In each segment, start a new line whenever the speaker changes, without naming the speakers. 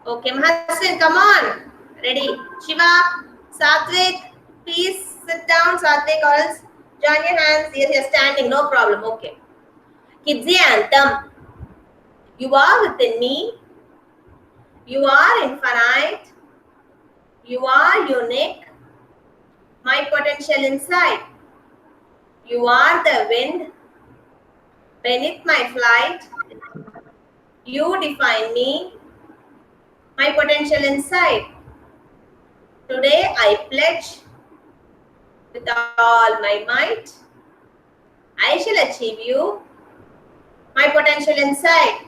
Okay, Mahasin, come on. Ready? Shiva, Satvik, please sit down. Satvik, or else join your hands. Yes, you're standing. No problem. Okay. Kids anthem. You are within me. You are infinite. You are unique. My potential inside. You are the wind beneath my flight. You define me. My potential inside. Today I pledge with all my might. I shall achieve you. My potential inside.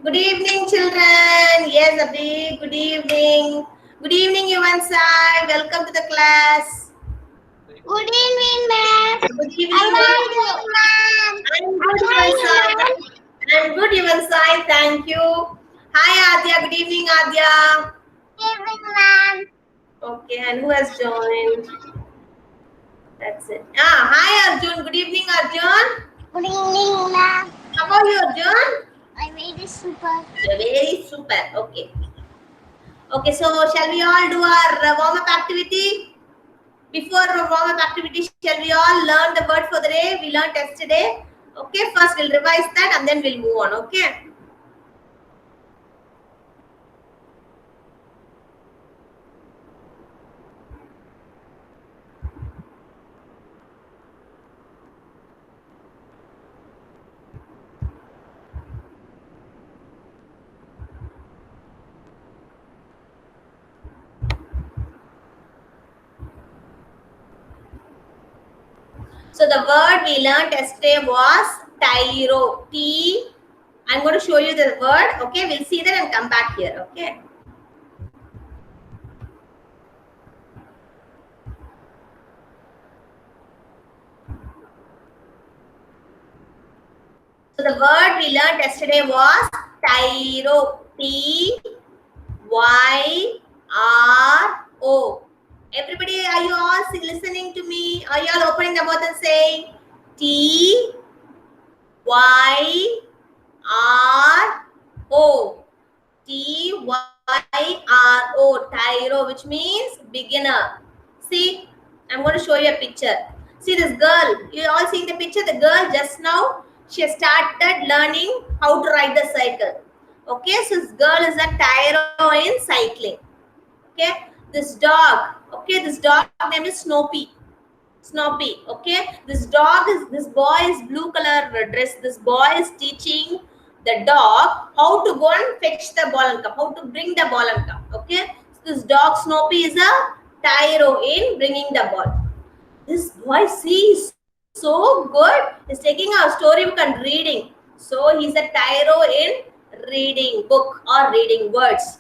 Good evening, children. Yes, Abhi. Good evening. Good evening, Yuvan Sai. Welcome to the class.
Good evening, ma'am.
Good
How
evening,
are
Yuvan.
you, ma'am?
I'm
How
good,
are
Yuvan
you,
Sai.
ma'am?
I'm good, Yuvan Sai. Thank you. Hi, Adya. Good evening, Adya.
Good evening, ma'am.
Okay, and who has joined? That's it. Hi, Arjun. Good evening, Arjun.
Good evening, ma'am.
How are you, Arjun?
I made it super.
You're very super. Okay. Okay, so shall we all do our warm-up activity? Before warm-up activity, shall we all learn the word for the day? We learned yesterday. Okay, first we'll revise that and then we'll move on. Okay. So the word we learned yesterday was tyro. T. I'm going to show you the word. Okay, we'll see that and come back here. Okay. So the word we learned yesterday was tyro. Tyro. Everybody, are you all listening to me? Are you all opening the mouth and saying Tyro? Tyro, tyro, which means beginner. See, I'm going to show you a picture. See this girl. You all seeing the picture? The girl just now, she started learning how to ride the cycle. Okay, so this girl is a tyro in cycling. Okay, this dog. Okay, this dog name is Snoopy. Snoopy. Okay, this boy is blue color dress. This boy is teaching the dog how to go and fetch the ball and cup, how to bring the ball and cup. Okay, so this dog Snoopy is a tyro in bringing the ball. This boy, see, is so good. He's taking our storybook and reading. So he's a tyro in reading book or reading words.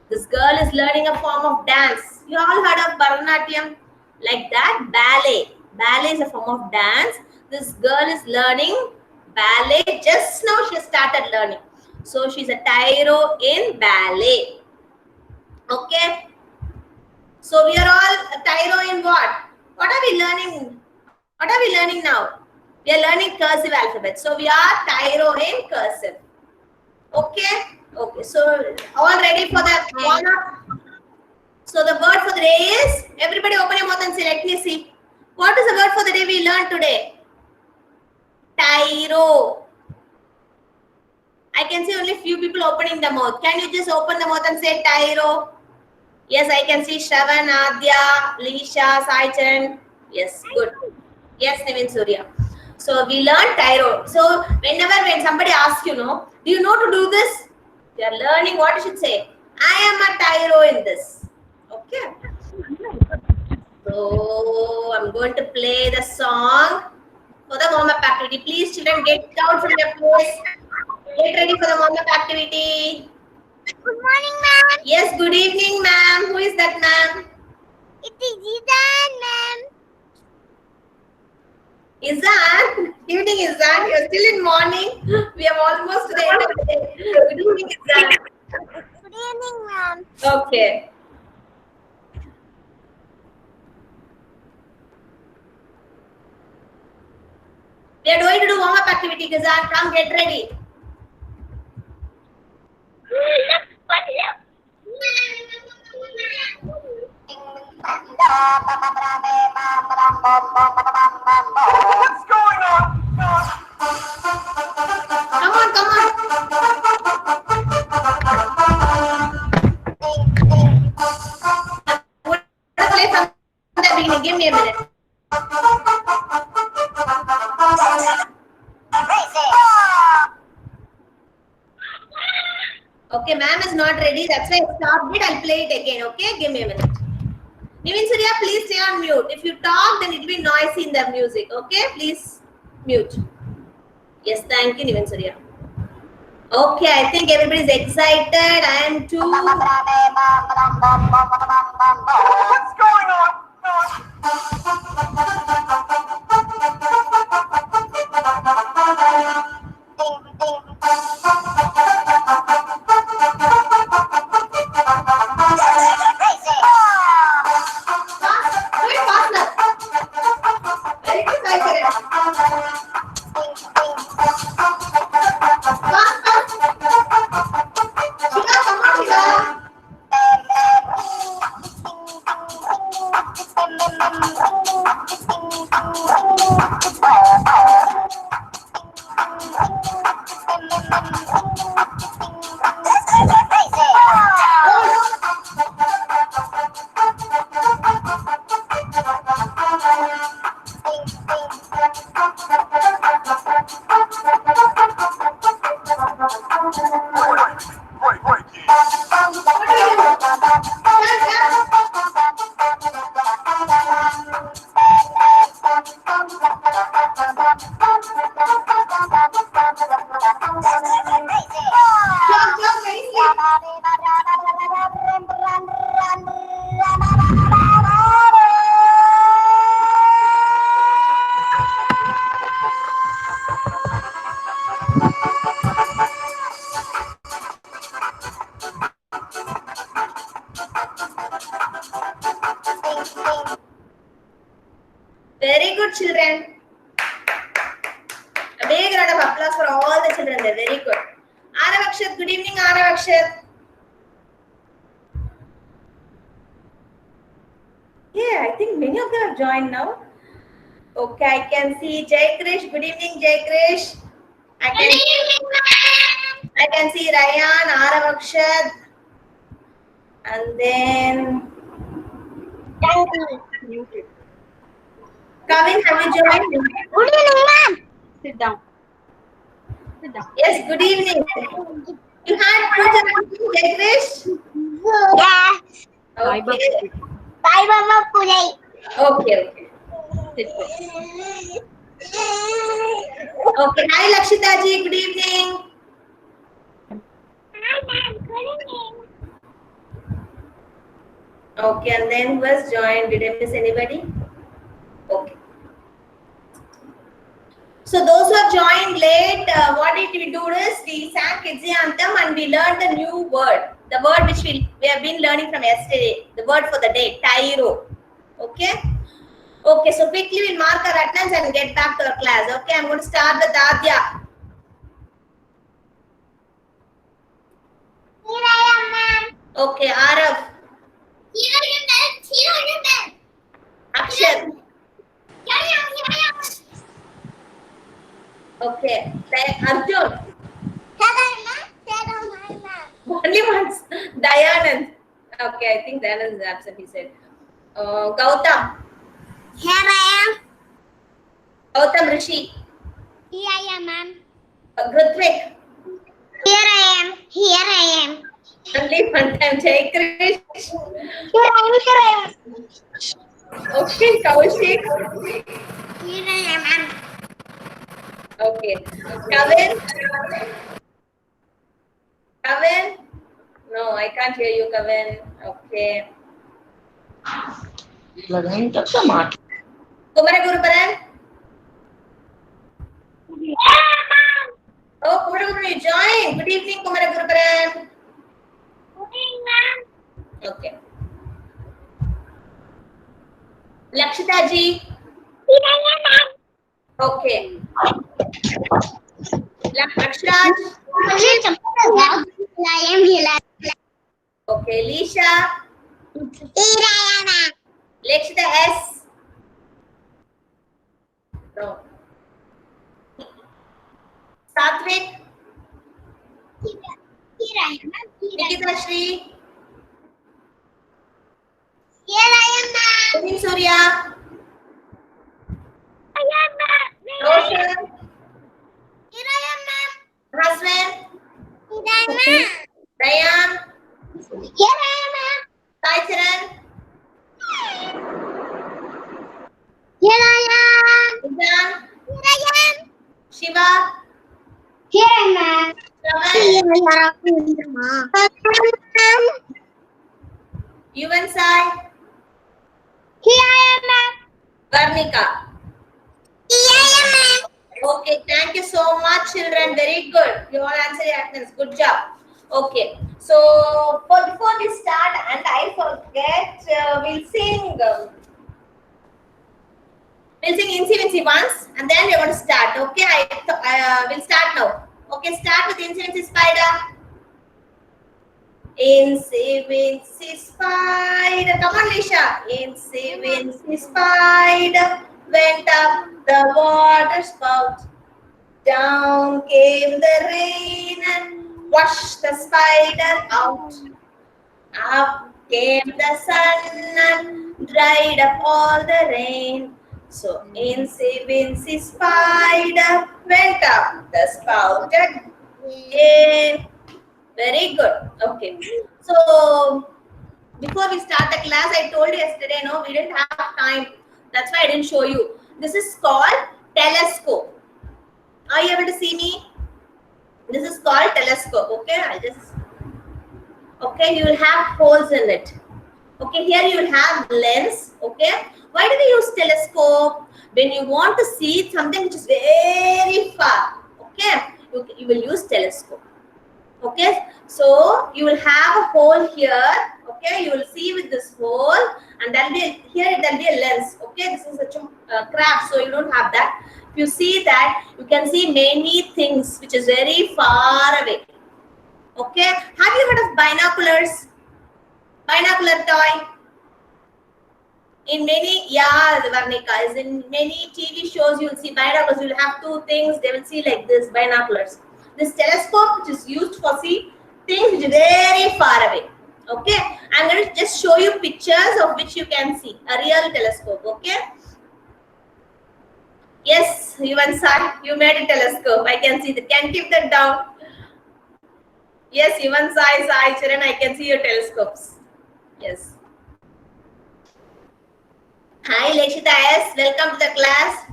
This girl is learning a form of dance. You all heard of Bharatanatyam? Like that, ballet. Ballet is a form of dance. This girl is learning ballet. Just now she started learning. So she's a tyro in ballet. Okay. So we are all a tyro in what? What are we learning? What are we learning now? We are learning cursive alphabet. So we are tyro in cursive. Okay. Okay. So all ready for the warm up? So the word for the day is, everybody open your mouth and say, let me see. What is the word for the day we learned today? Tyro. I can see only few people opening the mouth. Can you just open the mouth and say tyro? Yes, I can see Shravan, Adya, Lisha, Saicharan. Yes, good. Yes, Navin Surya. So we learned tyro. So when somebody asks you, do you know to do this? You are learning what you should say. I am a tyro in this. Okay. So I'm going to play the song for the warm-up activity. Please, children, get down from your place. Get ready for the warm-up activity.
Good morning, ma'am.
Yes, good evening, ma'am. Who is that, ma'am?
It is Idan, ma'am.
Izan. Evening, Izan. You're still in morning. We are almost to the end of the day. Good evening, Izan.
Good evening, ma'am.
Okay. We are going to do warm-up activity, Izan. Come, get ready.
What's going on?
Come on, come on. I'm going to play from the beginning. Give me a minute. Okay, ma'am is not ready. That's why I stopped it. I'll play it again. Okay, give me a minute. Nivin Surya, please stay on mute. If you talk, then it will be noisy in the music. Okay, please mute. Yes, thank you, Nivin Surya. Okay, I think everybody is excited. I am too.
What's going on?
Do it faster. Very good, Sai. Shika, come on, Shika.
Right, kid.
Very good, children. A big round of applause for all the children. They're very good. Arav Akshat, good evening, Arav Akshat. Yeah, I think many of them have joined now. Okay, I can see Jai Krish. Good evening, Jai Krish. I can see Ryan, Arav Akshat. And then Kavin, have you joined?
Good evening, ma'am.
Sit down. Sit down.
Yes, good evening. You had Pooja, Jai Krish?
Yeah.
Okay.
Bye, Mama Pulai.
Okay, okay.
Sit down.
Okay, hi Lakshita ji, good evening.
Hi, ma'am. Good evening.
Okay, and then who has joined? Did I miss anybody? Okay. So those who have joined late, what did we do is we sang Kidzi Anthem and we learned the new word. The word which we have been learning from yesterday. The word for the day, Tairo. Okay? Okay, so quickly we'll mark our attendance and get back to our class. Okay, I'm going to start with Adya.
Here I am, ma'am.
Okay, Arav,
Here I am, ma'am. Here I am, ma'am.
Akshat.
Here I am. Here I am.
Okay, Arjun.
Here I am, ma'am. Here I am, ma'am.
Only once. Dayanand. Okay, I think Dayanand is absent, he said. Gautam.
Here I am.
Gautam Rishi.
Here I am, ma'am.
Grutvik.
Here I am. Here I am.
Only one time. Jai Krish.
Here I am. Here I am.
Okay, Kaushik.
Here I am, ma'am.
Okay. Kavin. Kavin. No, I can't hear you, Kavin. Okay. Kumaraguruparan.
Yeah, ma'am.
Oh, Kumaraguruparan, you joined. Good evening, Kumaraguruparan.
Good evening, ma'am.
Okay. Lakshita ji.
Here I am, ma'am.
Okay. Akshraj.
I am here.
Okay. Lisha.
Here I am, ma'am.
Lekshita S. No. Satvik.
Here I am, ma'am.
Nikita Shri.
Here I am, ma'am.
Naveen Surya.
I am, ma'am.
Roshan.
Here I am, ma'am.
Hassan.
Here I am, ma'am.
Dayan.
Here I am, ma'am.
Sai Charan.
Here I am.
Ijan.
Here I am.
Shiva.
Here I am, ma'am.
Shravan. Yuvan Sai.
Here I am, ma'am.
Varnika.
Here I am, ma'am.
Okay, thank you so much, children. Very good. You all answered your attendance. Good job. Okay, so before we start, and I forget, we'll sing. We'll sing Incy Wincy once, and then we're going to start. Okay, we'll start now. Okay, start with Incy Wincy Spider. Incy Wincy Spider. Come on, Lisha. Incy Wincy Spider went up the water spout. Down came the rain and washed the spider out. Up came the sun and dried up all the rain. So Incy Wincy Spider went up the spout again. Very good. Okay. So before we start the class, I told you yesterday, no, we didn't have time. That's why I didn't show you. This is called telescope. Are you able to see me? This is called telescope. Okay, okay, you will have holes in it. Okay, here you will have lens. Okay, why do we use telescope? When you want to see something which is very far. Okay, you will use telescope. Okay, so you will have a hole here. Okay, you will see with this hole, and then here there will be a lens. Okay, this is such a craft, so you don't have that. If you see that, you can see many things which is very far away. Okay, have you heard of binoculars? Binocular toy. In many, yeah, Varnika, is in many TV shows you will see binoculars. You will have two things. They will see like this, binoculars. This telescope, which is used for see things which are very far away. Okay, I'm going to just show you pictures of which you can see a real telescope. Okay. Yes, Yuvan Sai, you made a telescope. I can see that. Can keep that down. Yes, Yuvan Sai, Charan, I can see your telescopes. Yes. Hi, Lekshita S. Welcome to the class.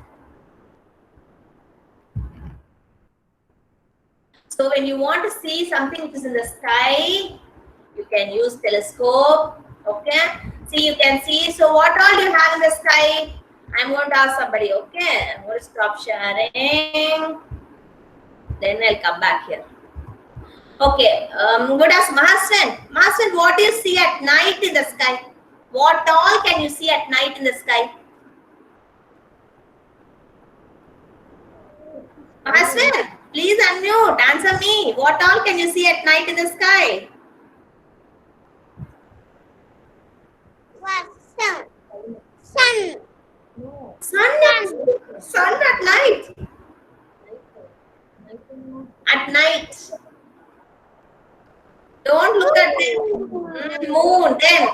So when you want to see something which is in the sky, you can use telescope. Okay. See, you can see. So what all do you have in the sky? I'm going to ask somebody. Okay. I'm going to stop sharing. Then I'll come back here. Okay. I'm going to ask Mahasan. Mahasan, what do you see at night in the sky? What all can you see at night in the sky? Mahasan, please unmute. Answer me. What all can you see at night in the sky?
Sun. Sun.
Sun at night. At night. Don't look at the moon then.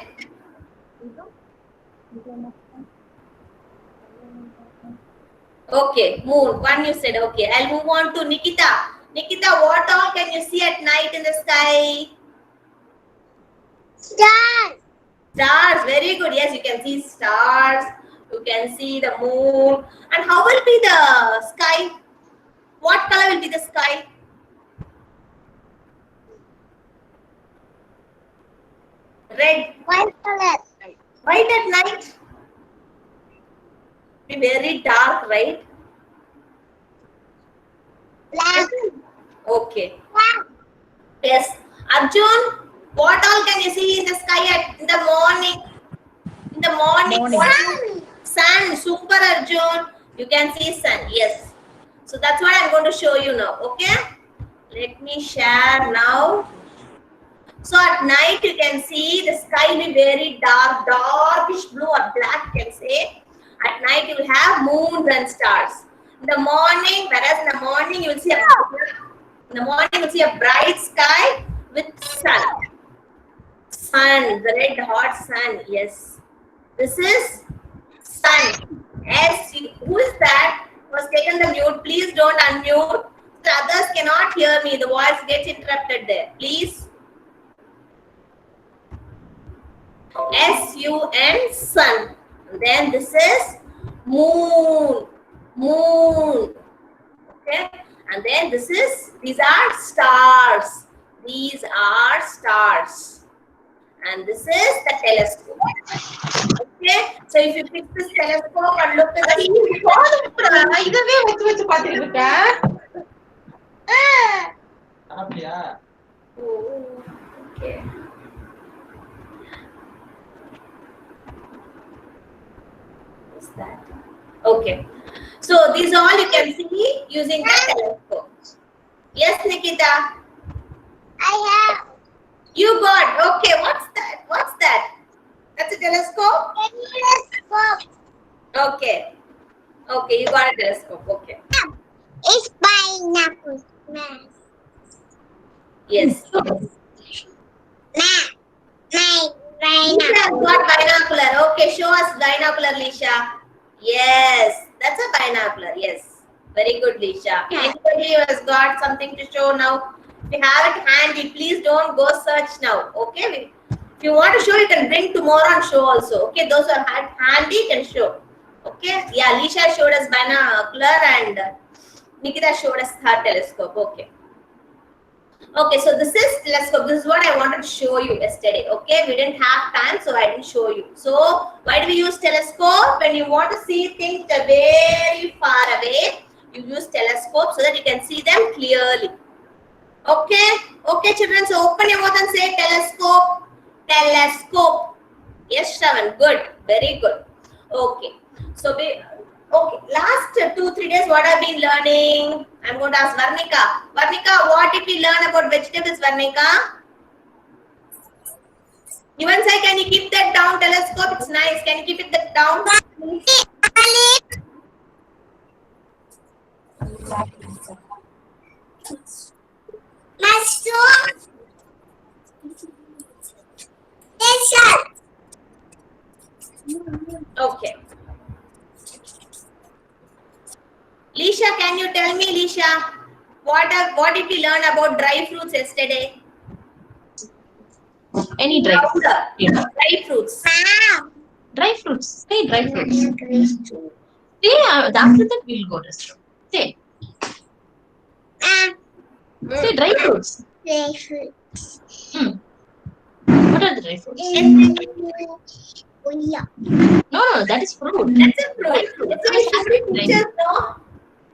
Okay, moon. One you said. Okay, I'll move on to Nikita. Nikita, what all can you see at night in the sky?
Stars.
Stars. Very good. Yes, you can see stars. You can see the moon. And how will be the sky? What color will be the sky? Red.
White color.
White at night? Be very dark, right?
Black.
Okay.
Black.
Yes. Arjun, what all can you see in the sky in the morning? In the morning.
Sun.
Sun. Super, Arjun. You can see sun. Yes. So that's what I'm going to show you now. Okay. Let me share now. So at night you can see the sky will be very dark, darkish blue or black, you can say. At night you will have moons and stars. In the morning, whereas in the morning you will see a bright sky with sun. Sun, the red hot sun. Yes, this is sun. Who is that? Was taken the mute. Please don't unmute. The others cannot hear me. The voice gets interrupted there. Please. S-U-N, sun. Then this is moon. Moon. Okay. And then these are stars. These are stars. And this is the telescope. Okay. So if you pick this telescope and look at the
இதவே வச்சு பாத்துட்டு இருக்கேன்.
அப்படியா?
Oh, okay. What's that? Okay. So these all you can see using the telescope. Yes, Nikita.
I have
You got. Okay. What's that? What's that? That's a telescope?
telescope.
Okay. Okay. You got a telescope. Okay.
It's pineapple. Map.
Yes.
My
Lisha has
pineapple.
got binocular. Okay. Show us binocular, Lisha. Yes. That's a binocular. Yes. Very good, Lisha. Anybody who has got something to show now? If you have it handy, please don't go search now. Okay. If you want to show, you can bring tomorrow and show also. Okay. Those who are handy can show. Okay. Yeah. Lisha showed us binocular and Nikita showed us her telescope. Okay. Okay, so this is telescope. This is what I wanted to show you yesterday. Okay, we didn't have time, so I didn't show you. So why do we use telescope? When you want to see things that are very far away, you use telescope so that you can see them clearly. Okay, okay, children. So open your mouth and say telescope. Telescope. Yes, Shravan. Good. Very good. Okay. So okay. Last 2-3 days, what I've been learning? I'm going to ask Varnika. Varnika, what did we learn about vegetables, Varnika? Even say, can you keep that down? Telescope. It's nice. Can you keep it down?
Mushroom. Desert.
Okay. Lisha, can you tell me, Lisha, what did we learn about dry fruits yesterday?
Any dry fruits.
Powder.
Yeah.
Dry fruits.
Mom.
Dry fruits. Say dry fruits. Say after that we'll go restroom. Say say dry fruits. What are the dry fruits? No, that is fruit.
That's a fruit.
Dry fruit.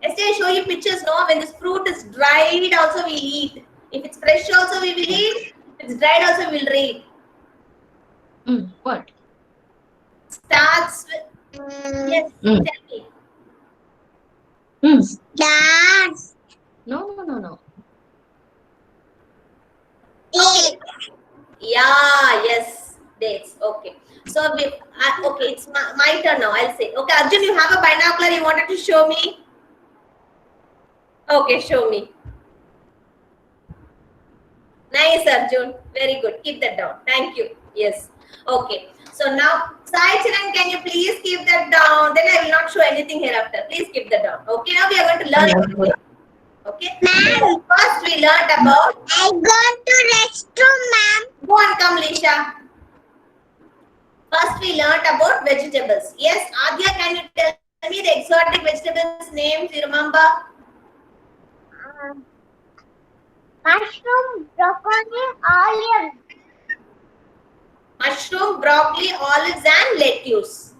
Yesterday I showed you pictures, no? Yesterday I show you pictures, no? When this fruit is dried, also we eat. If it's fresh, also we will eat. If it's dried, also we will eat.
What?
Starts with yes.
Mm.
Tell me.
Dance.
No.
Yeah. Yes. Dates. Okay. So okay, it's my turn now. I'll say. Okay, Arjun, you have a binocular. You wanted to show me. Okay, show me. Nice, Arjun. Very good. Keep that down. Thank you. Yes. Okay. So now, Sai Chiran, can you please keep that down? Then I will not show anything hereafter. Please keep that down. Okay. Now we are going to learn. Okay.
Ma'am.
First, we learned about.
I go to restroom, ma'am.
Go and come, Lisha. First, we learned about vegetables. Yes, Adya, can you tell me the exotic vegetables names? You remember?
Mushroom, broccoli, olive.
Mushroom, broccoli, olives, and lettuce.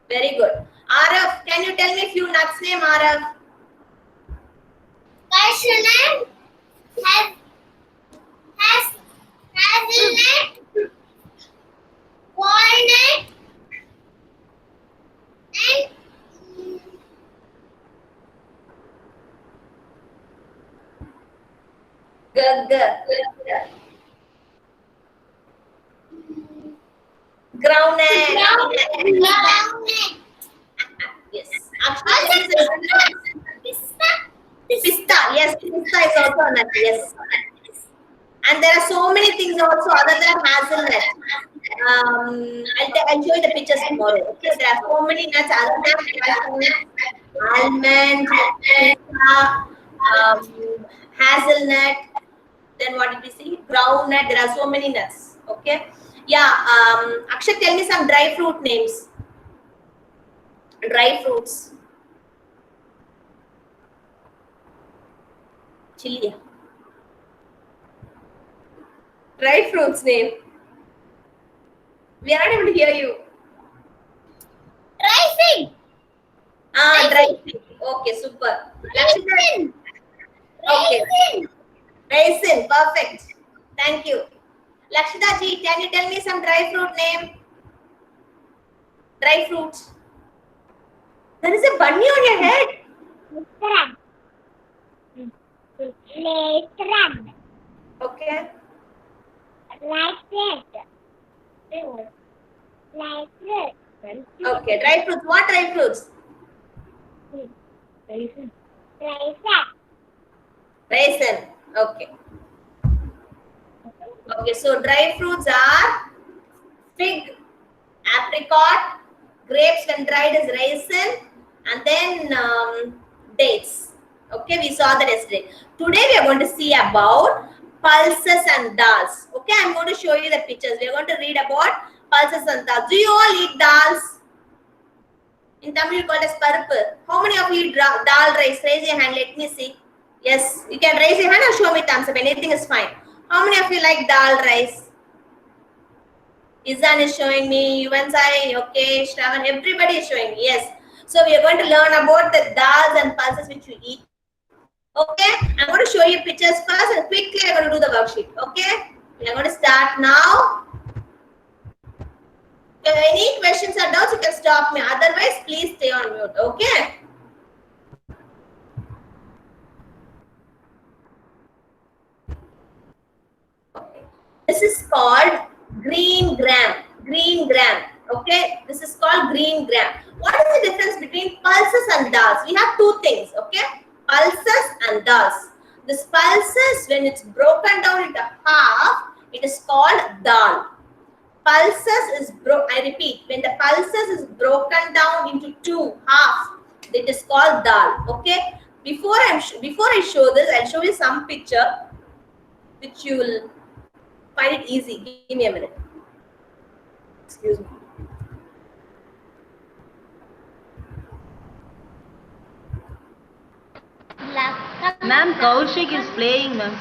Very good. Arav, can you tell me a few nuts name, Arav?
Cashewnut, hazelnut, walnut, and
Gagga. Groundnut.
Groundnut.
Yes. Pista. Yes, pista is also a nut. Yes. And there are so many things also other than hazelnut. I'll show you the pictures tomorrow. Okay, there are so many nuts other than cashew, almond, pista, hazelnut. Then what did we see? Groundnut. There are so many nuts. Okay. Yeah. Akshay, tell me some dry fruit names. Dry fruits. Chili. Dry fruits name. We are not able to hear you.
Rising.
Dry fig. Okay, super. Lakshita. Okay. Raisin. Perfect. Thank you. Lakshita ji, can you tell me some dry fruit name? Dry fruits. There is a bunny on your head.
Latran.
Okay. Okay. Dry fruits. What dry fruits? Raisin. Okay. Okay. So dry fruits are fig, apricot, grapes when dried is raisin, and then dates. Okay, we saw that yesterday. Today we are going to see about pulses and dals. Okay, I'm going to show you the pictures. We are going to read about pulses and dals. Do you all eat dals? In Tamil, you call it as paruppu. How many of you eat dal rice? Raise your hand. Let me see. Yes, you can raise your hand or show me thumbs up. Anything is fine. How many of you like dal rice? Izan is showing me. Yuvansai, okay. Shravan, everybody is showing me. Yes. So we are going to learn about the dals and pulses which you eat. Okay, I'm going to show you pictures first and quickly I'm going to do the worksheet. Okay, we are going to start now. If you have any questions or doubts, you can stop me. Otherwise, please stay on mute. Okay. This is called green gram. Green gram. Okay, this is called green gram. What is the difference between pulses and dals? We have two things. Okay. Pulses and dals. This pulses, when it's broken down into half, it is called dal. Pulses is I repeat, when the pulses is broken down into two half, it is called dal. Okay. Before I show this, I'll show you some picture which you will find it easy. Give me a minute. Excuse me.
Ma'am, Kaushik is playing, ma'am.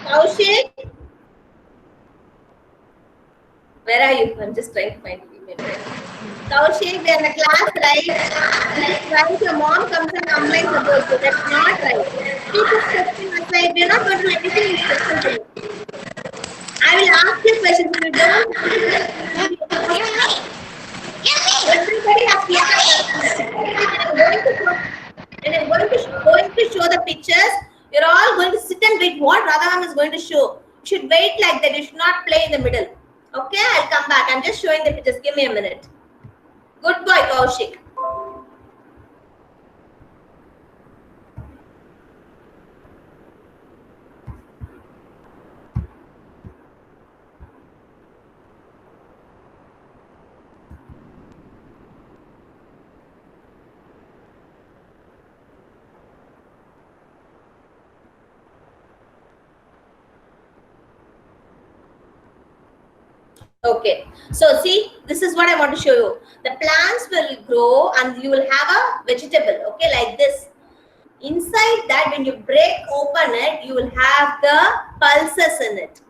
Kaushik? Where are you? I'm just trying to find you. Kaushik, we are in the class, right? Right, your mom comes and complains about you. That's not right. Keep this question aside. We're not going to do anything in this question. I will ask you questions. If you don't, everybody has and I'm going to show the pictures. You're all going to sit and wait what Radha is going to show. You should wait like that. You should not play in the middle. Okay, I'll come back. I'm just showing the pictures. Give me a minute. Good boy, Kaushik. Okay, so see, this is what I want to show you. The plants will grow and you will have a vegetable, okay, like this. Inside that, when you break open it, you will have the pulses in it.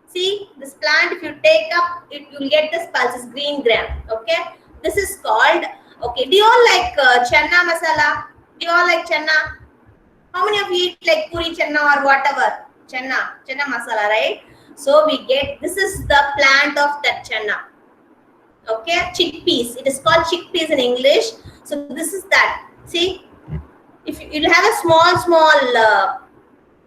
See, this plant, if you take up, you will get this pulses, green gram, okay. This is called, okay, do you all like channa masala? Do you all like channa? How many of you eat like puri channa or whatever? Channa masala, right? So we get, this is the plant of that channa. Okay, chickpeas. It is called chickpeas in English. So this is that. See, if you'll have a small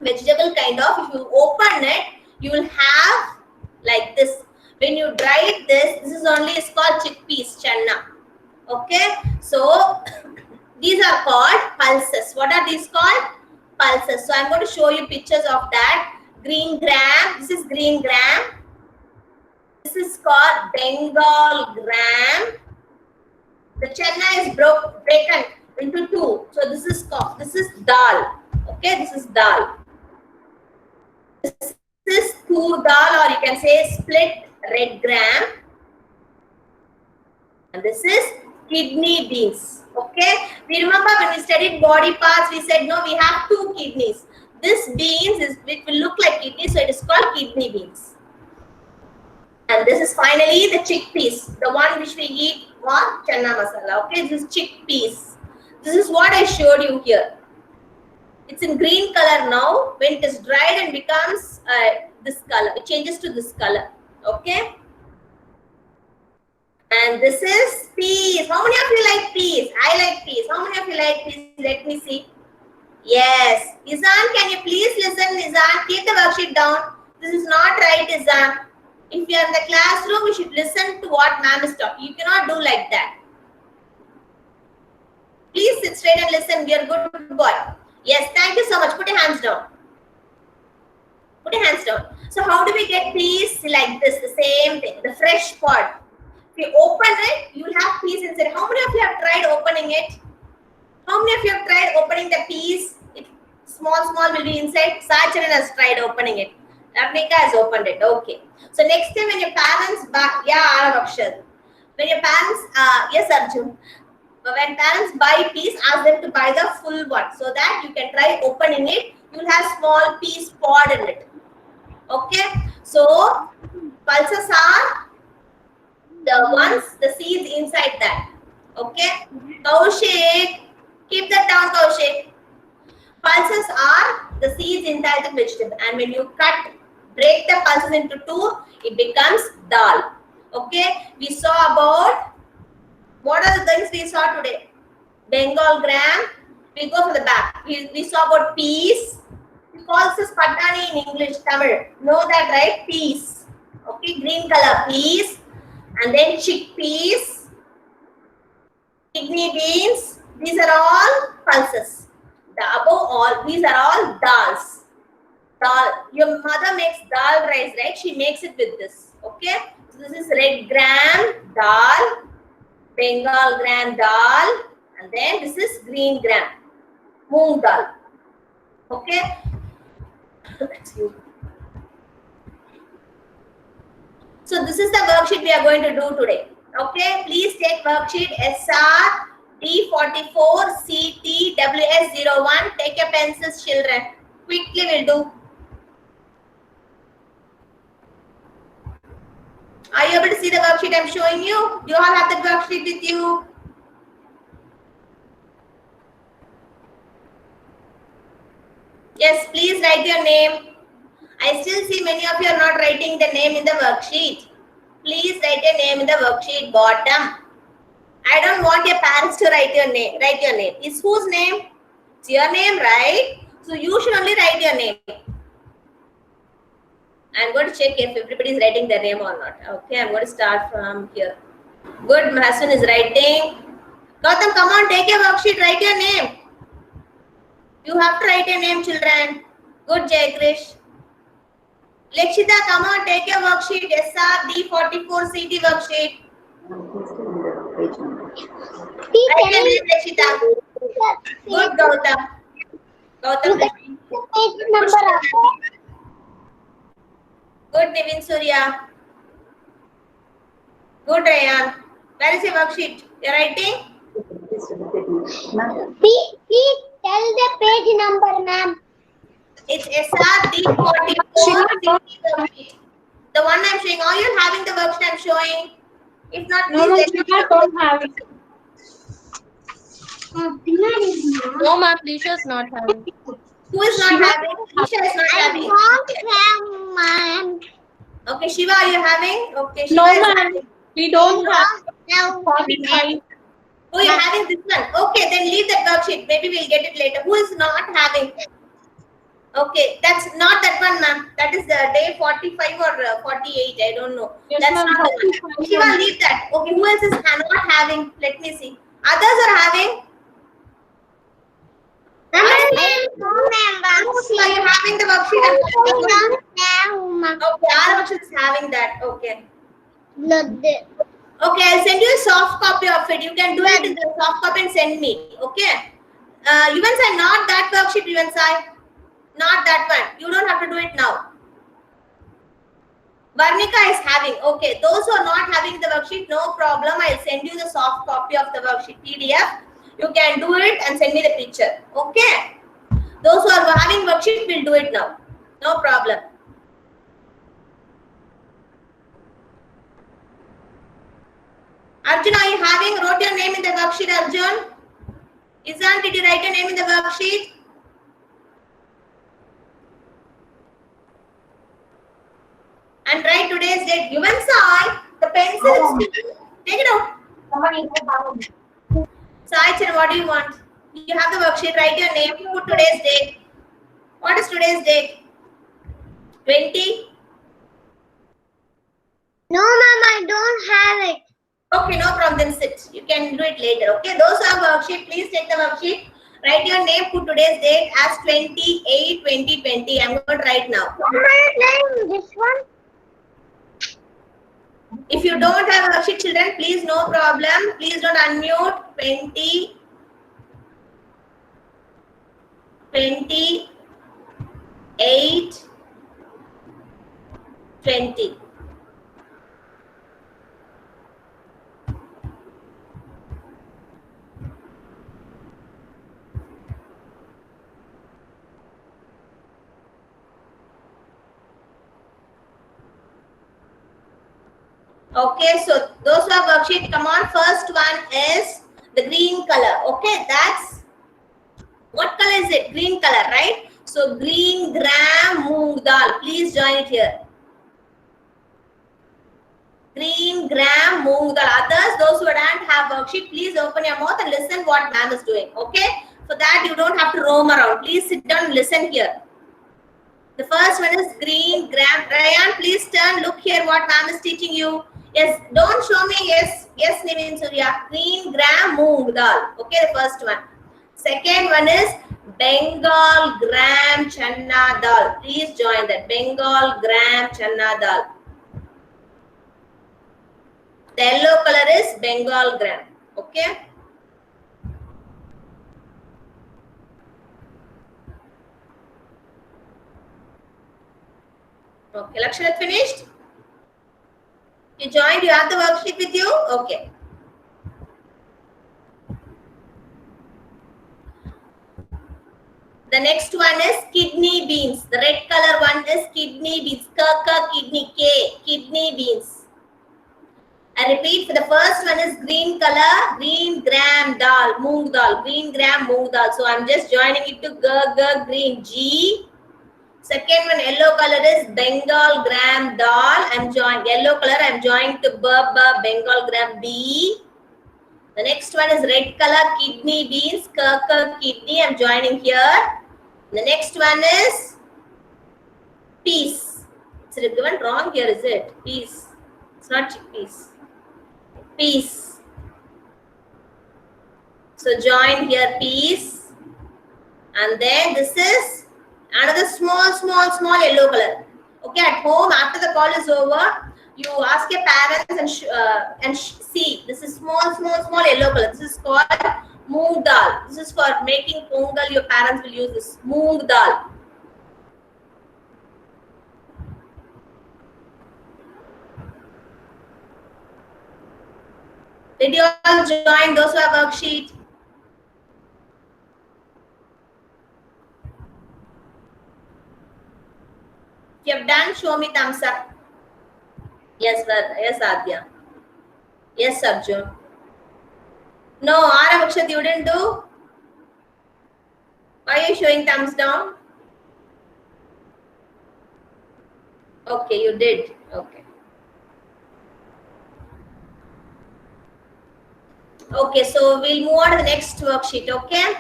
vegetable kind of, if you open it, you will have like this. When you dry this is only is called chickpeas, channa. Okay, so these are called pulses. What are these called? Pulses. So I'm going to show you pictures of that. Green gram. This is green gram. This is called Bengal gram. The channa is broken into two. So this is dal. Okay, this is dal. This is tur dal, or you can say split red gram. And this is kidney beans. Okay, we remember when we studied body parts, we said no, we have two kidneys. This beans it will look like kidney, so it is called kidney beans. And this is finally the chickpeas, the one which we eat for channa masala. Okay, this is chickpeas. This is what I showed you here. It's in green color now. When it is dried and becomes this color, it changes to this color. Okay. And this is peas. How many of you like peas? I like peas. How many of you like peas? Let me see. Yes. Izan, can you please listen? Izan, keep the worksheet down. This is not right, Izan. If you are in the classroom, you should listen to what ma'am is talking. You cannot do like that. Please sit straight and listen. You're a good boy. Yes, thank you so much. Put your hands down. Put your hands down. So how do we get peas like this? The same thing. The fresh pod. If you open it, you will have peas inside. How many of you have tried opening it? How many of you have tried opening the peas? Small will be inside. Sacharan has tried opening it. Ravnika has opened it. Okay. So next time when your parents buy, when your parents, yes Arjun, when parents buy peas, ask them to buy the full one so that you can try opening it. You will have small peas pod in it. Okay. So pulses are the ones, the seeds inside that. Okay. Kaushik, keep that down, Kaushik. Pulses are the seeds inside the vegetable, and when you break the pulses into two, it becomes dal. Okay, we saw about, what are the things we saw today? Bengal gram. We go for the back. We saw about peas. We call this patani in English, Tamil. Know that, right? Peas. Okay, green color peas, and then chickpeas, kidney beans. These are all pulses. Above all, these are all dals. Dal. Your mother makes dal rice, right? She makes it with this. Okay. So this is red gram dal, Bengal gram dal, and then this is green gram, moong dal. Okay. That's you. So this is the worksheet we are going to do today. Okay. Please take worksheet SR D44 CT WS01. Take your pencils, children. Quickly we'll do. Are you able to see the worksheet I'm showing you? You all have the worksheet with you? Yes, please write your name. I still see many of you are not writing the name in the worksheet. Please write your name in the worksheet bottom. I don't want your parents to write your name. Write your name. It's whose name? It's your name, right? So you should only write your name. I'm going to check if everybody is writing their name or not. Okay, I'm going to start from here. Good, Mahasun is writing. Gautam, come on, take your worksheet, write your name. You have to write your name, children. Good, Jayakrish. Lakshita, come on, take your worksheet. SR D44 CT worksheet. Write your name, Lakshita. Good, Gautam. Gautam. Good, Nivin Surya. Good, Rayan. Where is your worksheet? You're writing?
Please tell the page number, ma'am.
It's SR D44. The one I'm showing. Are you having the worksheet I'm showing? If not, please let me know.
Don't have it. No, ma'am, Disha is not having.
Who is not having? Isha is not having.
Don't have, ma'am.
Okay, Shiva, are you having? Okay, Shiva
No,
is
ma'am.
having.
We don't have
No.
45.
Oh, you're having this one. Okay, then leave that worksheet. Maybe we'll get it later. Who is not having? Okay, that's not that one, ma'am. That is day 45 or 48. I don't know.
Yes,
That's
ma'am,
not the one.
45,
Shiva,
ma'am.
leave that. Okay, who else is not having? Let me see. Others are having.
No,
Are
ma'am.
you having the worksheet? Okay, Araksha is having that. Okay. Okay, I'll send you a soft copy of it. You can do it in the soft copy and send me. Okay. Yuvansai, not that worksheet, Yuvansai. Not that one. You don't have to do it now. Varnika is having. Okay, those who are not having the worksheet, no problem. I'll send you the soft copy of the worksheet PDF. You can do it and send me the picture. Okay. Those who are having worksheet will do it now. No problem. Arjun, are you having? Wrote your name in the worksheet, Arjun? Izan, did you write your name in the worksheet? And write today's date. Yuvansai, the pencil is still. Take it out. Sai, what do you want? You have the worksheet, write your name, put today's date. What is today's date? 20?
No, ma'am, I don't have it.
Okay, no problem, then sit. You can do it later, okay? Those who have worksheet, please take the worksheet. Write your name, put today's date as 28/2020. I'm going to write now.
This one?
If you don't have worksheet, children, please, no problem. Please don't unmute. 28/20. Okay, so those who have worksheet, come on. First one is the green color. Okay, that's what color is it? Green color, right? So green gram moong dal. Please join it here. Green gram moong dal. Others, those who don't have worksheet, please open your mouth and listen what ma'am is doing. Okay. For that, you don't have to roam around. Please sit down and listen here. The first one is green gram. Ryan, please turn. Look here what ma'am is teaching you. Yes, don't show me. Yes, yes, Nivin Surya. Green gram moong dal. Okay, the first one. Second one is Bengal gram channa dal. Please join that. Bengal gram channa dal. The yellow color is Bengal gram. Okay. Okay, Lakshana finished? You joined, you have the worksheet with you? Okay. The next one is kidney beans. The red color one is kidney beans. Kidney, kidney beans. I repeat, for the first one is green color, green gram dal, moong dal, green gram moong dal. So I'm just joining it to green, G. Second one, yellow color is Bengal gram dal. I'm joining yellow color. I'm joining to Bengal gram B. The next one is red color, kidney beans, kidney. I'm joining here. The next one is peas. It's given wrong here, is it? Peas. It's not chickpeas. Peas. So join here peas. And then this is another small yellow color. Okay, at home after the call is over, you ask your parents and see. This is small yellow color. This is called moong dal. This is for making pongal. Your parents will use this moong dal. Did you all join? Those who have worksheet? If you have done, show me thumbs up. Yes, yes, Adya. Yes, Arjun. No, Aravakshat, you didn't do? Why are you showing thumbs down? Okay, you did. Okay. Okay, so we'll move on to the next worksheet, okay?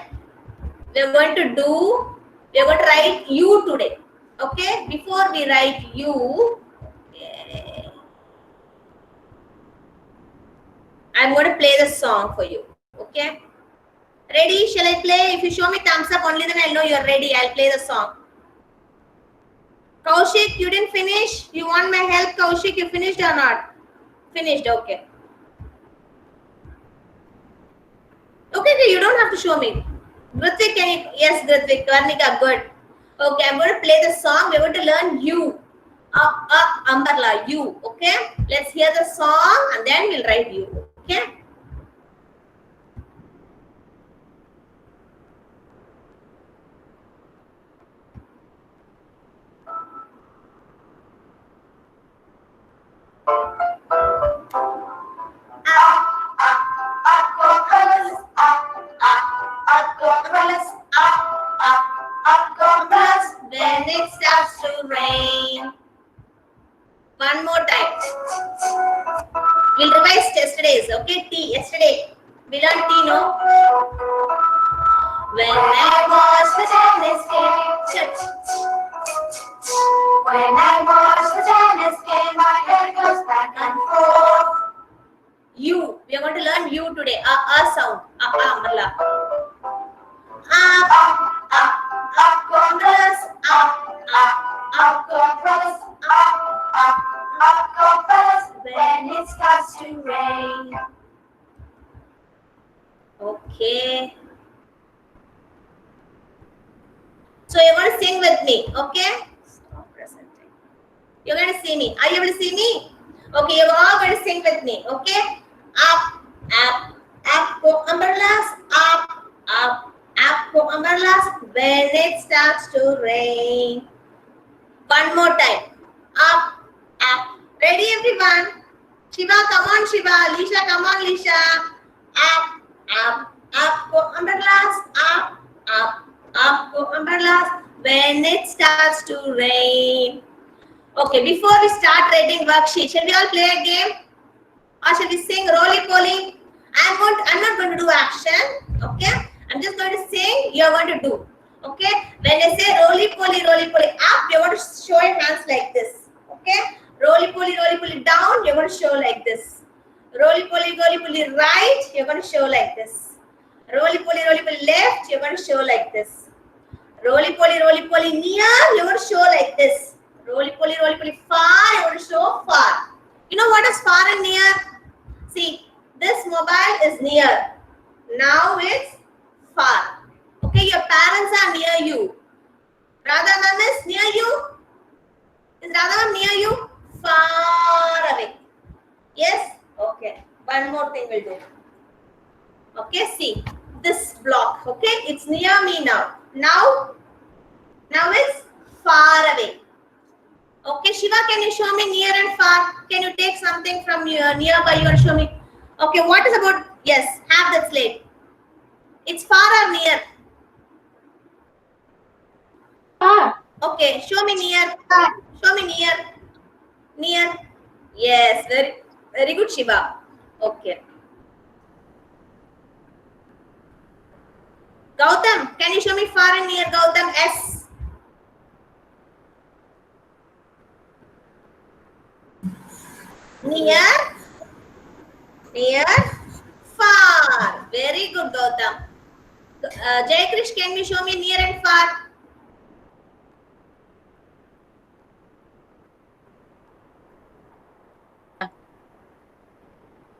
We are going to do We are going to write you today. Okay, before we write you, I'm going to play the song for you. Okay, ready? Shall I play? If you show me thumbs up only, then I'll know you're ready. I'll play the song. Kaushik, you didn't finish? You want my help, Kaushik? You finished or not? Finished, okay. Okay, you don't have to show me. Grithik, can you? Yes, Grithik, Karnika, good. Okay, I'm going to play the song. We're going to learn you. Up, umbrella, you. Okay, let's hear the song and then we'll write you. Okay. When it starts to rain. One more time. We'll revise yesterday's. Okay, T. Yesterday we learned T, no? When I was the tennis game. When I was the tennis game, my head goes back and forth. You. We are going to learn you today. Sound. Umbrella. Up, umbrellas. Up, umbrellas. Up, umbrellas. When it starts to rain. Okay. So you're going to sing with me, okay? Stop presenting. You're going to see me. Are you able to see me? Okay, you're all going to sing with me, okay? Up, go umbrellas. Up, go umbrellas. When it starts to rain. One more time. Up. Ready, everyone? Shiva, come on, Shiva. Lisha, come on, Lisha. Up, go umbrellas. Up, go umbrellas. When it starts to rain. Okay, before we start writing worksheet, shall we all play a game? Or shall we sing roly-poly? I'm not going to do action. Okay, I'm just going to sing. You're going to do. Okay, when I say roly-poly, roly-poly up, you're going to show your hands like this. Okay, roly-poly, roly-poly down, you're going to show like this. Roly-poly, roly-poly right, you're going to show like this. Roly-poly, roly-poly left, you're going to show like this. Roly-poly, roly-poly near, you're going to show like this. Roly-poly, roly-poly far, you're going to show far. You know what is far and near? See, this mobile is near. Now it's far. Okay, your parents are near you. Radha ma'am is near you. Is Radha ma'am near you? Far away. Yes? Okay. One more thing we'll do. Okay, see. This block. Okay, it's near me now. Now it's far away. Okay, Shiva, can you show me near and far? Can you take something from nearby you and show me? Okay, what is about? Yes, have that slate. It's far or near?
Far.
Okay, show me near. Show me near. Near. Yes, very good, Shiva. Okay. Gautam, can you show me far and near, Gautam? S. Near. Near. Far. Very good, Gautam. Jayakrish, can you show me near and far?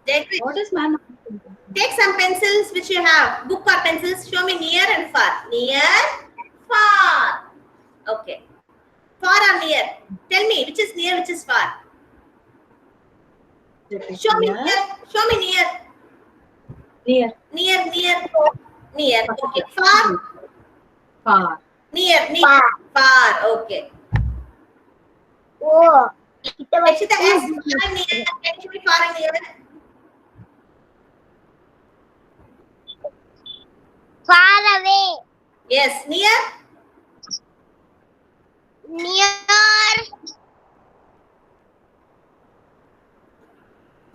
Jayakrish,
What is ma'am?
take some pencils which you have. Book or pencils. Show me near and far. Near, far. Okay. Far or near? Tell me which is near, which is far. Show me near. Show me near.
Near.
Near. Okay. Far.
Far.
Near.
Far.
Far. Okay.
Oh.
Akshita, S. Far and near. Can you show me far and near?
Far away.
Yes. Near.
Near.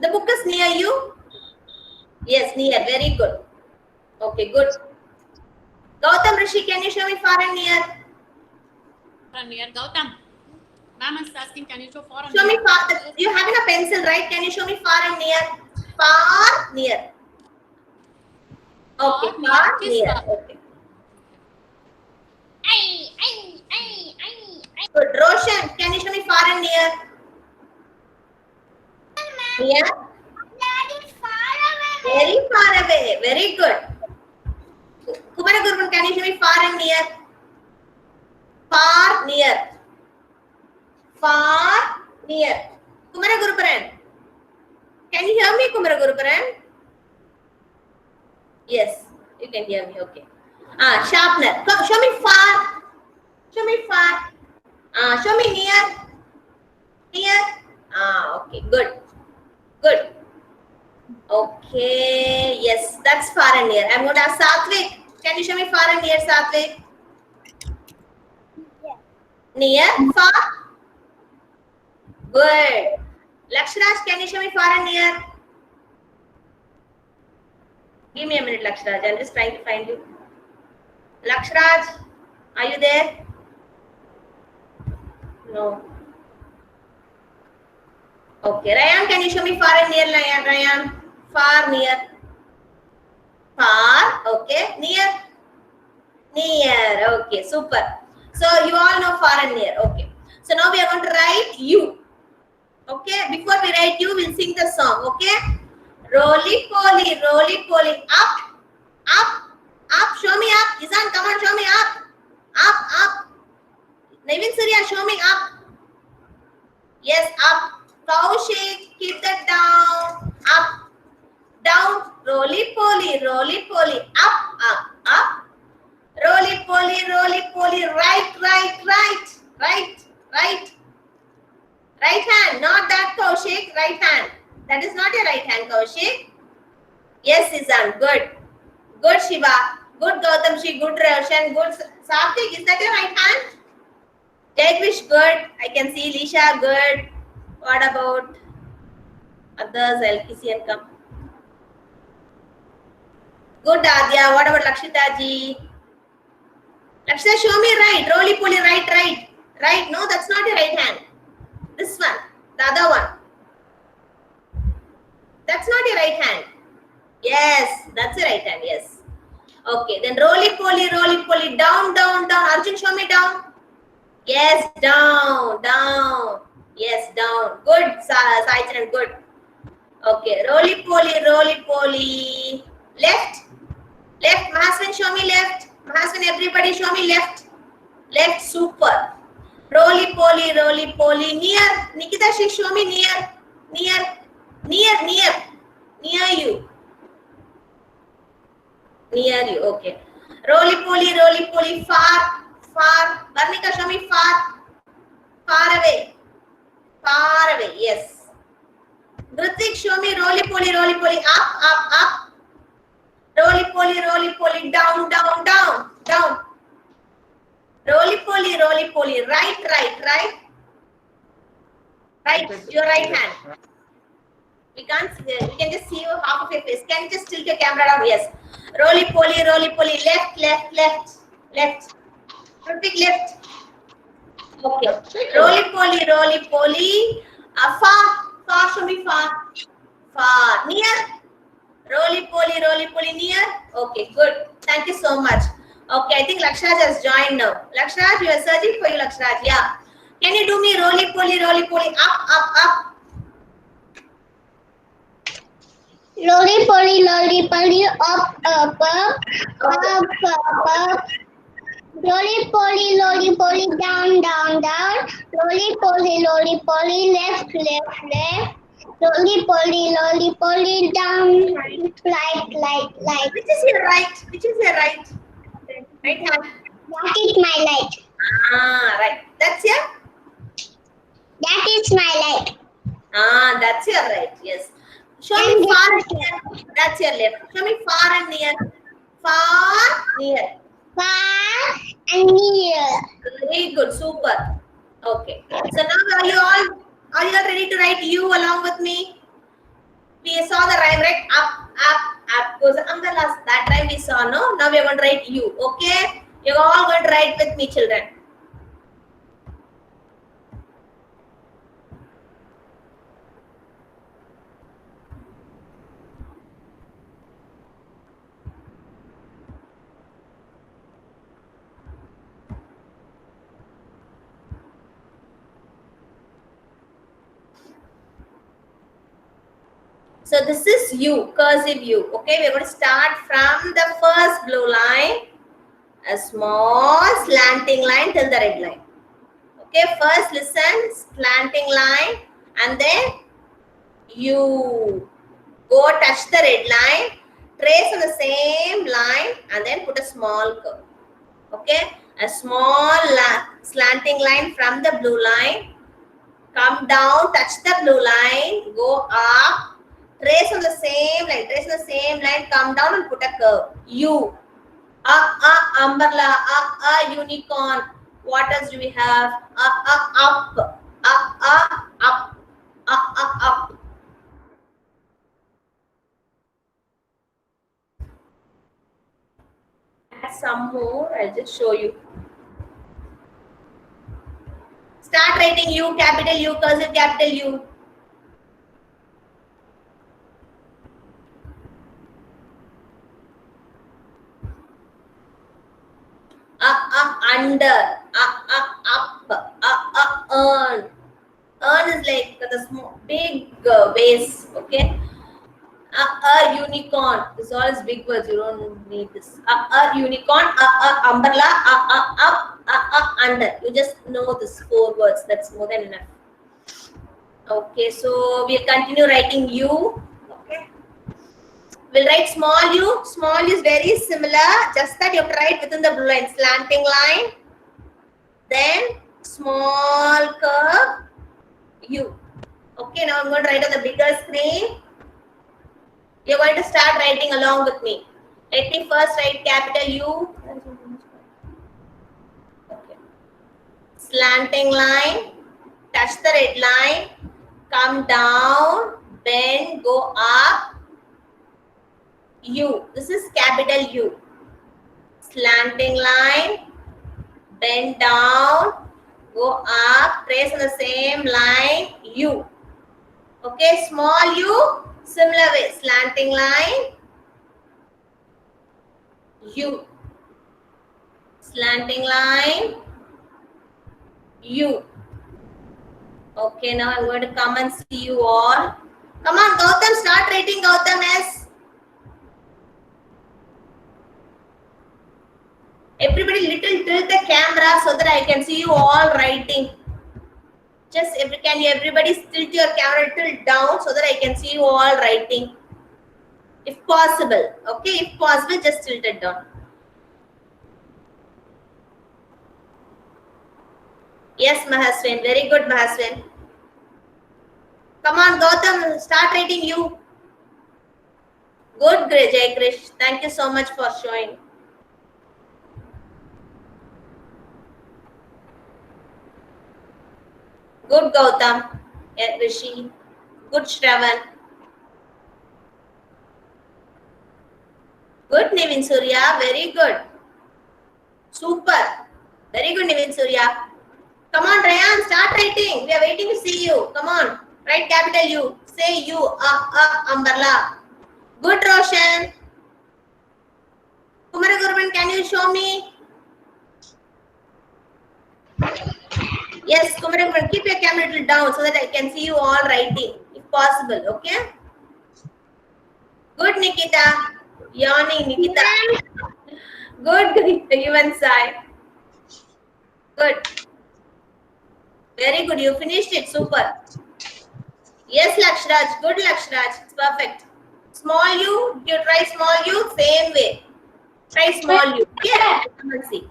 The book is near you. Yes, near. Very good. Okay, good. Gautam Rishi, can you show me far and near?
near. Gautam, ma'am is asking, can you show far and
Show me
near?
far. You having a pencil, right? Can you show me far and near? Far, near. Okay,
Far, near.
far,
Which is
near.
far?
Okay. Good. Roshan, can you show me far and near? Near?
That is far away.
Very far away. Very good. Kumara Gurban, can you show me far and near? Far, near. Far, near. Kumara Guruparan. Can you hear me, Kumara Guruparan? Yes, you can hear me. Okay. Sharpener. Come, show me far. Show me far. Show me near. Near. Okay. Good. Good. Okay. Yes, that's far and near. I'm going to ask Satvik. Can you show me far and near, Satvik? Near. Far. Good. Lakshraj, can you show me far and near? Give me a minute, Lakshraj. I'm just trying to find you. Lakshraj, are you there? No. Okay. Ryan, can you show me far and near, Ryan? Far, near. Far. Okay. Near. Near. Okay. Super. So you all know far and near. Okay. So now we are going to write you. Okay. Before we write you, we'll sing the song. Okay. Roly poly, up, up, up. Show me up. Izan, come on, show me up. Up, up. Navin Surya, show me up. Yes, up. Kaushik, keep that down. Up, down. Roly poly, up, up, up. Roly poly, right, right, right, right, right. Right hand, not that Kaushik, right hand. That is not your right hand, Kaushik. Yes, Izan, good. Good, Shiva. Good, Gautamshi. Good, Roshan. Good, Satvik. Is that your right hand? Jagvish, good. I can see Lisha, good. What about others? I'll see and come. Good, Adya. What about Lakshita ji? Lakshita, show me right. Roly poly, right, right. Right. No, that's not your right hand. This one. The other one. That's not your right hand. Yes, that's your right hand. Yes. Okay. Then roly poly, down, down, down. Arjun, show me down. Yes, down, down. Yes, down. Good, Saicharan, good. Okay. Roly poly. Left. Left. Mahaswin, show me left. Mahaswin, everybody show me left. Left, super. Roly poly. Near. Nikita, she show me near. Near you. Near you, okay. Roly poly, far. Varnika, show me far. Far away, yes. Dhrutik, show me roly poly, up. Roly poly, down. Roly poly, right. Right, your right hand. We can't see, we can just see you half of your face. Can you just tilt your camera down? Yes. Roly poly, left. Dhrutik, left. Okay. Roly poly. Far, show me far. Near. Roly poly, near. Okay, good. Thank you so much. Okay, I think Lakshraj has joined now. Lakshraj, we are searching for you, Lakshraj. Yeah. Can you do me roly poly, up?
Roly poly, up. Roly poly, down. Roly poly, left. Roly poly, down, right.
Which is your right? Right hand.
That is my light.
Right. That's your?
That is my light.
That's your right. Yes. Show me far and near. That's your left. Show me far and near. Far, near.
Far and near.
Very good. Super. Okay. So now are you all ready to write you along with me? We saw the rhyme, right? Up goes umbrellas. That rhyme we saw, no? Now we are going to write you. Okay? You're all going to write with me, children. So this is U, cursive U. Okay, we're going to start from the first blue line, a small slanting line till the red line. Okay, first listen, slanting line, and then you go touch the red line, trace on the same line, and then put a small curve. Okay, a small slanting line from the blue line, come down, touch the blue line, go up, trace on the same line, come down and put a curve. U, umbrella, unicorn. What else do we have? Up, up. Add some more, I'll just show you. Start writing U, capital U, cursive capital U. Under, up, earn. Earn is like the small, big vase, okay? Unicorn. This all is big words. You don't need this. Unicorn. Umbrella. Up. Under. You just know this 4 words. That's more than enough. Okay. So we'll continue writing U. Okay. We'll write small u. Small u is very similar. Just that you have to write within the blue line. Slanting line. Then small curve. U. Okay. Now I'm going to write on the bigger screen. You're going to start writing along with me. Let me first write capital U. Okay. Slanting line. Touch the red line. Come down. Bend. Go up. U. This is capital U. Slanting line. Bend down. Go up. Trace on the same line. U. Okay. Small u. Similar way, slanting line, U. Slanting line, U. Okay, now I'm going to come and see you all. Come on, Gautam, start writing Gautam S. Everybody little tilt the camera so that I can see you all writing. Just can you everybody tilt your camera tilt down so that I can see you all writing. If possible. Okay, if possible, just tilt it down. Yes, Mahaswin. Very good, Mahaswin. Come on, Gautam, start writing you. Good, Jai Krish. Thank you so much for showing. Good, Gautam. Rishi. Good, Shravan. Good, Nivin Surya. Very good. Super. Very good, Nivin Surya. Come on, Rayan. Start writing. We are waiting to see you. Come on. Write capital U. Say U. Umbrella. Good, Roshan. Kumaragurban, can you show me? Yes, Kumaragurban, keep your camera a little down so that I can see you all writing, if possible. Okay? Good, Nikita. Yawning, Nikita. Good, even Sai. Good. Very good. You finished it. Super. Yes, Lakshraj. Good, Lakshraj. It's perfect. Small u. You try small u. Same way. Try small u. Yeah. Come and see.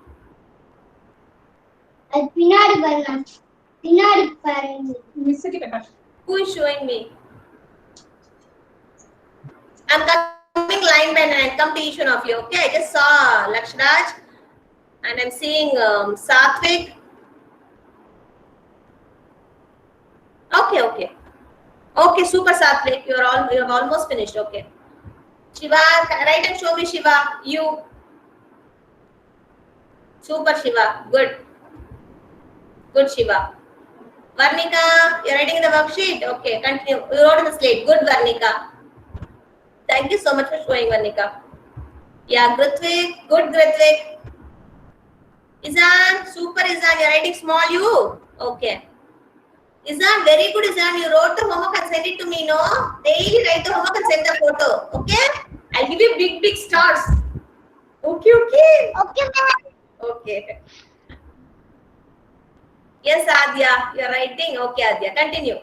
Who is showing me? I'm coming line by line. Come to each one of you. Okay. I just saw Lakshraj. And I'm seeing Satvik. Okay. Okay, super Satvik. You have almost finished. Okay. Shiva, write and show me Shiva. You. Super Shiva. Good. Good Shiva. Varnika, you're writing in the worksheet. Okay, continue. You wrote in the slate. Good Varnika. Thank you so much for showing Varnika. Yeah, Grutvik. Good Grutvik. Izan, super Izan. You're writing small U. Okay. Isn't very good, Isn't you wrote the homework and send it to me, no? Daily write the homework and send the photo. Okay? I'll give you big stars. Okay.
Okay, ma'am.
Okay. Yes, Adya, you're writing. Okay, Adya, continue.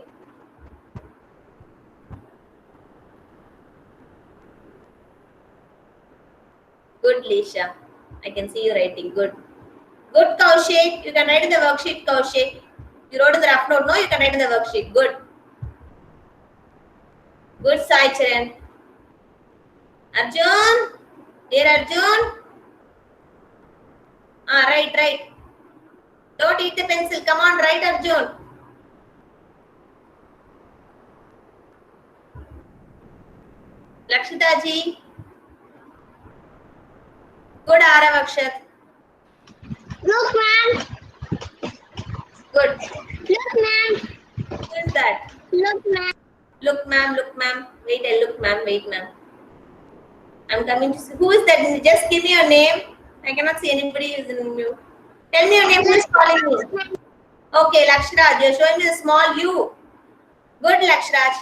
Good, Lisha. I can see you writing. Good. Good, Kaushik. You can write in the worksheet, Kaushik. You wrote in the rough note, no? You can write in the worksheet. Good. Good, Sai Charan. Arjun. Dear Arjun. Right. Don't eat the pencil. Come on, write, Arjun. Lakshita ji. Good, Arav Akshat.
Look, ma'am.
Good.
Look, ma'am.
Who is that?
Look, ma'am.
Look, ma'am. Wait, ma'am. I'm coming to see. Who is that? Just give me your name. I cannot see anybody who is in you. Tell me your name. Who is calling me? Okay, Lakshraj. You're showing me the small U. Good, Lakshraj.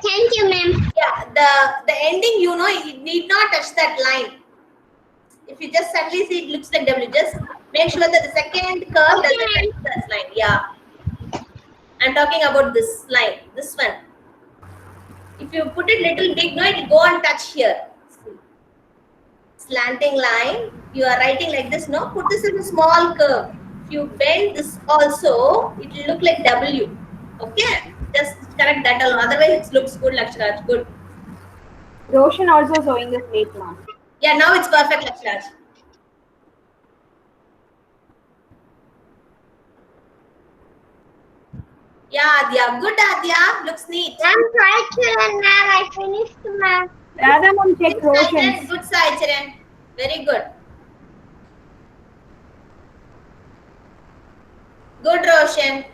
Thank you, ma'am.
Yeah, the ending, you need not touch that line. If you just suddenly see it looks like W, just make sure that the second curve doesn't touch that line. Yeah. I'm talking about this line, this one. If you put it little big, it will go and touch here. See. Slanting line, you are writing like this, no? Put this in a small curve. If you bend this also, it will look like W. Okay? Just correct that alone. Otherwise, it looks good, Lakshraj. Good.
Roshan also showing the slate, ma'am.
Yeah, now it's perfect, Lakshraj. Yeah, Adya. Good, Adya. Looks neat.
I'm right here, ma'am. I finished, ma'am.
Radha ma'am, check
Good, Sai Charan.
Roshan's.
Good, Sai Charan. Very good. Good, Roshan.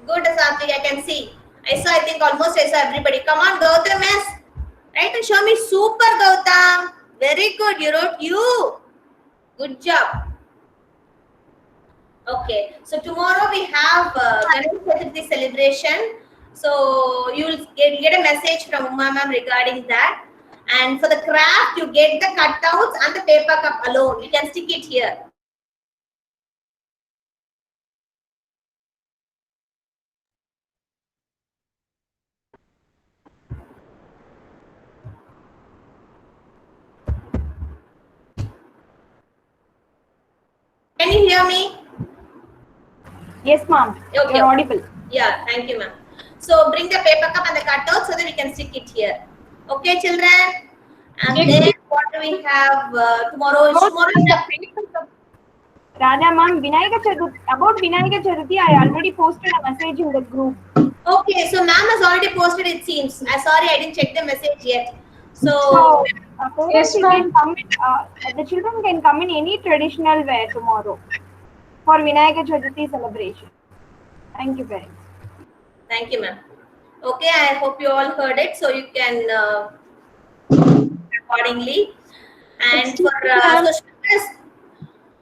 Good, Satvik. I can see. I think almost I saw everybody. Come on, Gautam, miss. Right, and show me super, Gautam. Very good. You wrote U. Good job. Okay. So tomorrow we have Ganesh Chaturthi celebration. So you will get a message from Uma ma'am regarding that. And for the craft, you get the cutouts and the paper cup alone. You can stick it here. Can you hear me?
Yes, ma'am.
Okay.
You're audible.
Yeah, thank you, ma'am. So bring the paper cup and the cutout so that we can stick it here. Okay, children? And then what do we have tomorrow? Tomorrow is the
Radha ma'am, about Vinayaka Chaturthi, I already posted a message in the group.
Okay, so ma'am has already posted, it seems. Sorry, I didn't check the message yet.
So,
Yes,
parents,
ma'am.
the children can come in any traditional wear tomorrow for Vinayaka Chaturthi celebration. Thank you, parents.
Thank you, ma'am. Okay, I hope you all heard it, so you can accordingly. And for
ma'am.
so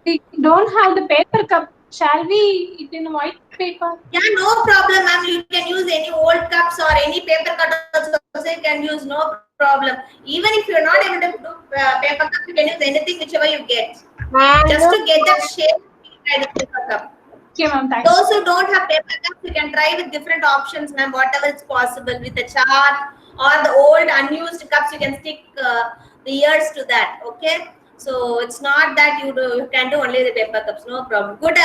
We don't have the paper cup. Shall we eat in white paper?
yeah, no problem, ma'am. You can use any old cups or any paper cutters also you can use, no problem. Even if you're not able to do paper cup, you can use anything whichever you get. Just to get that shape, try the paper cup.
Okay, ma'am. Thanks.
Those who don't have paper cups, you can try with different options, ma'am. Whatever is possible with a chart or the old unused cups, you can stick the ears to that. Okay. So it's not that you can do only the paper cups, no problem. Good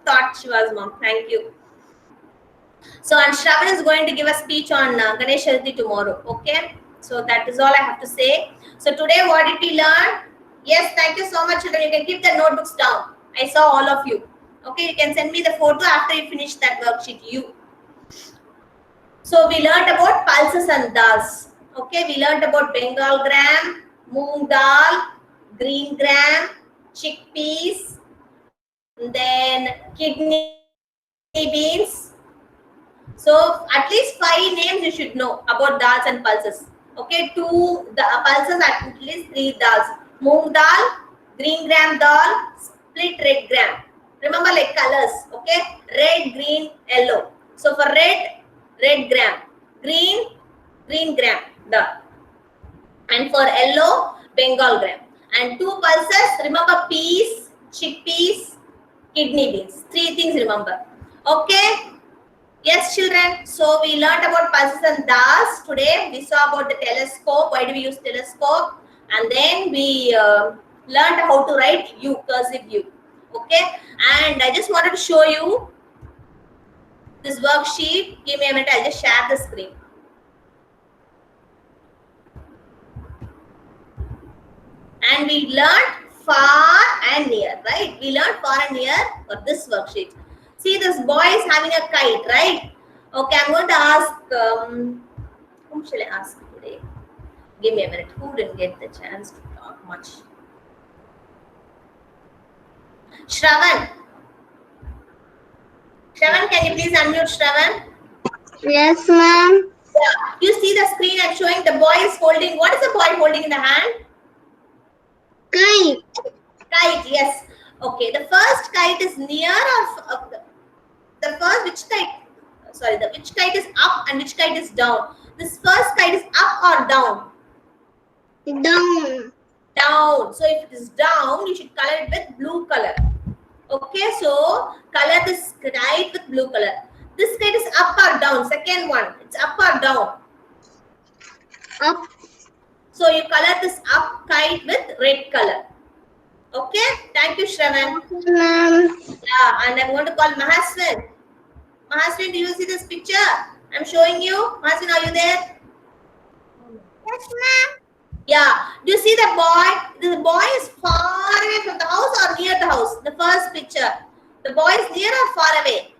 thought, Shiva's mom. Thank you. So and Shravan is going to give a speech on Ganesh Chaturthi tomorrow. Okay. So that is all I have to say. So today, what did we learn? Yes, thank you so much, children. You can keep the notebooks down. I saw all of you. Okay, you can send me the photo after you finish that worksheet. So we learned about pulses and dals. Okay, we learned about Bengal gram, moong dal, green gram, chickpeas, then kidney beans. So at least 5 names you should know about dals and pulses. Okay, the pulses at least 3 dals: moong dal, green gram dal, split red gram. Remember like colors, okay? Red, green, yellow. So for red, red gram. Green, green gram. Done. And for yellow, Bengal gram. And 2 pulses, remember peas, chickpeas, kidney beans. 3 things remember. Okay? Yes, children. So we learned about pulses and das. Today we saw about the telescope. Why do we use telescope? And then we learned how to write U, cursive U. Okay? And I just wanted to show you this worksheet. Give me a minute. I'll just share the screen. And we learned far and near, right? We learned far and near for this worksheet. See, this boy is having a kite, right? Okay, I'm going to ask, whom shall I ask today? Give me a minute. Who didn't get the chance to talk much? Shravan. Shravan, can you please unmute Shravan?
Yes, ma'am.
Yeah. You see the screen I'm showing, the boy is holding, what is the boy holding in the hand?
Kite.
Kite, yes. Okay, the first kite is near or the first, which kite? Sorry, which kite is up and which kite is down? This first kite is up or down?
Down.
Down. So if it is down, you should color it with blue color. Okay, so color this kite with blue color. This kite is up or down? Second one, it's up or down?
Up.
So you color this up kite with red color. Okay, thank you, Shravan.
Ma'am.
Yeah, and I'm going to call Mahaswin. Mahaswin, do you see this picture? I'm showing you. Mahaswin, are you there?
Yes, ma'am.
Yeah. Do you see the boy? The boy is far away from the house or near the house? The first picture. The boy is near or far away?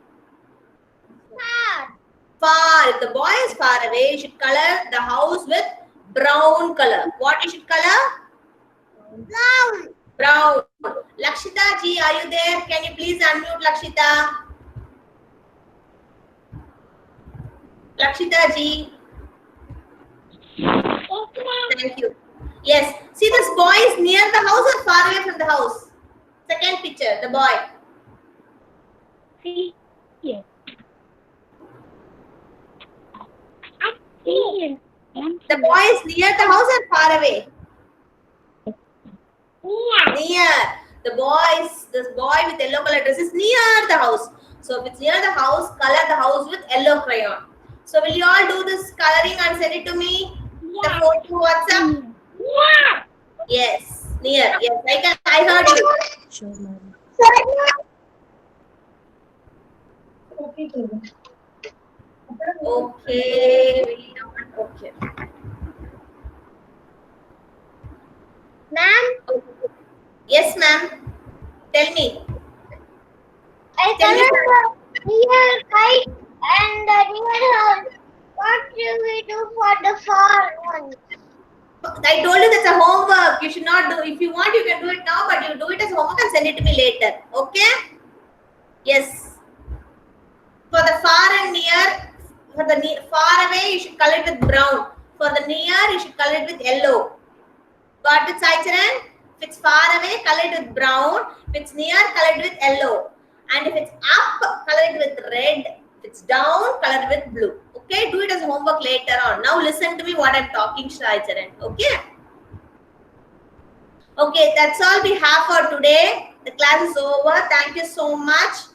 Far.
Far. If the boy is far away, you should color the house with brown color. What you should color?
Brown.
Brown. Lakshita ji, are you there? Can you please unmute Lakshita? Lakshita ji. Thank you. Yes. See, this boy is near the house or far away from the house? Second picture, the boy.
See here. Here.
The boy is near the house or far away?
Here.
Near. This boy with yellow color dress is near the house. So if it's near the house, color the house with yellow crayon. So will you all do this coloring and send it to me? The photo WhatsApp?
Yeah.
Yes. Near. Yes. I heard you.
Sure, ma'am.
Okay. Okay.
Ma'am,
Yes, ma'am. Tell me.
I
Tell me.
colored the near kite and the near house. What should we do for the far one?
I told you that's a homework. You should not do. If you want, you can do it now, but you do it as homework and send it to me later. Okay? Yes. For the far and near, far away, you should color it with brown. For the near, you should color it with yellow. Got it, Saicharan? If it's far away, color it with brown. If it's near, color it with yellow. And if it's up, color it with red. If it's down, color it with blue. Okay, do it as homework later on. Now listen to me what I'm talking, Saicharan. Okay? Okay, that's all we have for today. The class is over. Thank you so much.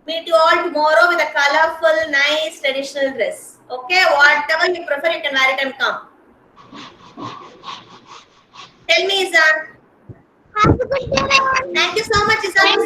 Meet you all tomorrow with a colorful, nice, traditional dress. Okay, whatever you prefer, you can wear it and come. Tell me, Izan.
Have a good day.
Thank you so much, Izan.